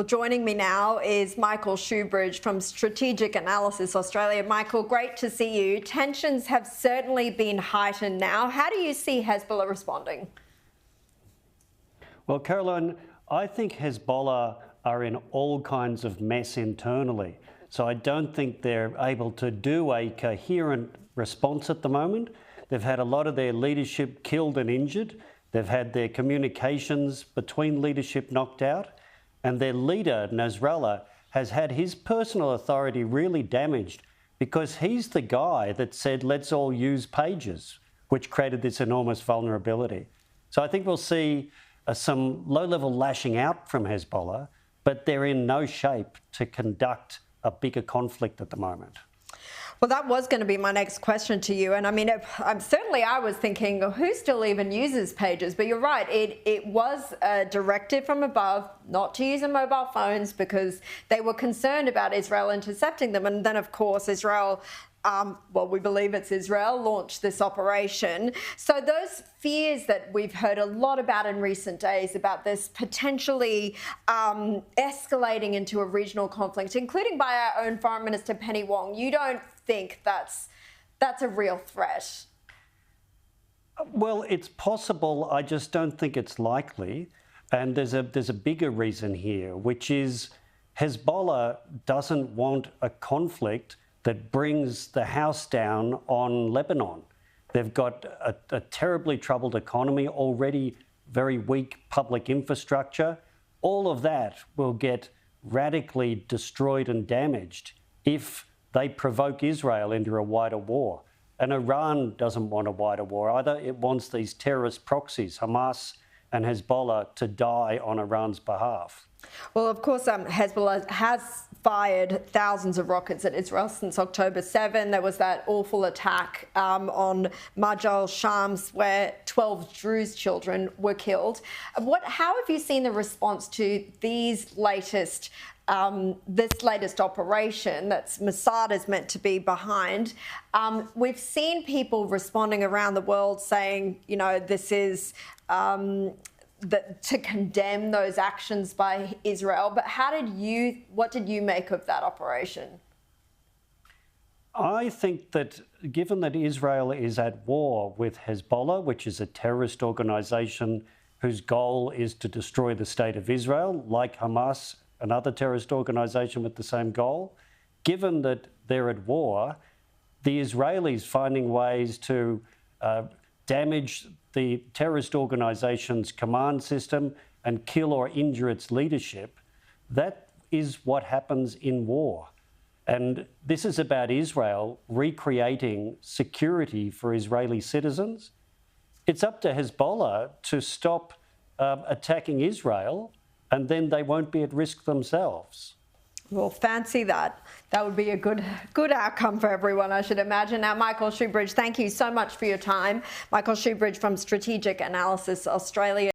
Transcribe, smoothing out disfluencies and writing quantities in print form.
Well, joining me now is Michael Shoebridge from Strategic Analysis Australia. Michael, great to see you. Tensions have certainly been heightened now. How do you see Hezbollah responding? Well, Caroline, I think Hezbollah are in all kinds of mess internally. So I don't think they're able to do a coherent response at the moment. They've had a lot of their leadership killed and injured. They've had their communications between leadership knocked out. And their leader, Nasrallah, has had his personal authority really damaged because he's the guy that said, let's all use pages, which created this enormous vulnerability. So I think we'll see some low-level lashing out from Hezbollah, but they're in no shape to conduct a bigger conflict at the moment. Well, that was going to be my next question to you. And I mean, I was thinking, who still even uses pages? But you're right, it was a directive from above not to use mobile phones because they were concerned about Israel intercepting them. And then, of course, Israel, we believe it's Israel, launched this operation. So those fears that we've heard a lot about in recent days about this potentially escalating into a regional conflict, including by our own Foreign Minister Penny Wong, you don't think that's a real threat? Well, it's possible. I just don't think it's likely. And there's a bigger reason here, which is Hezbollah doesn't want a conflict that brings the house down on Lebanon. They've got a terribly troubled economy, already very weak public infrastructure. All of that will get radically destroyed and damaged if they provoke Israel into a wider war. And Iran doesn't want a wider war either. It wants these terrorist proxies, Hamas and Hezbollah, to die on Iran's behalf. Well, of course, Hezbollah has fired thousands of rockets at Israel since October 7. There was that awful attack on Majal Shams where 12 Druze children were killed. How have you seen the response to these latest this latest operation that's Mossad is meant to be behind? We've seen people responding around the world saying, you know, this is to condemn those actions by Israel. But what did you make of that operation? I think that given that Israel is at war with Hezbollah, which is a terrorist organisation whose goal is to destroy the state of Israel, like Hamas, another terrorist organisation with the same goal, given that they're at war, the Israelis finding ways to damage the terrorist organisation's command system and kill or injure its leadership, that is what happens in war. And this is about Israel recreating security for Israeli citizens. It's up to Hezbollah to stop attacking Israel, and then they won't be at risk themselves. Well, fancy that. That would be a good outcome for everyone, I should imagine. Now, Michael Shoebridge, thank you so much for your time. Michael Shoebridge from Strategic Analysis Australia.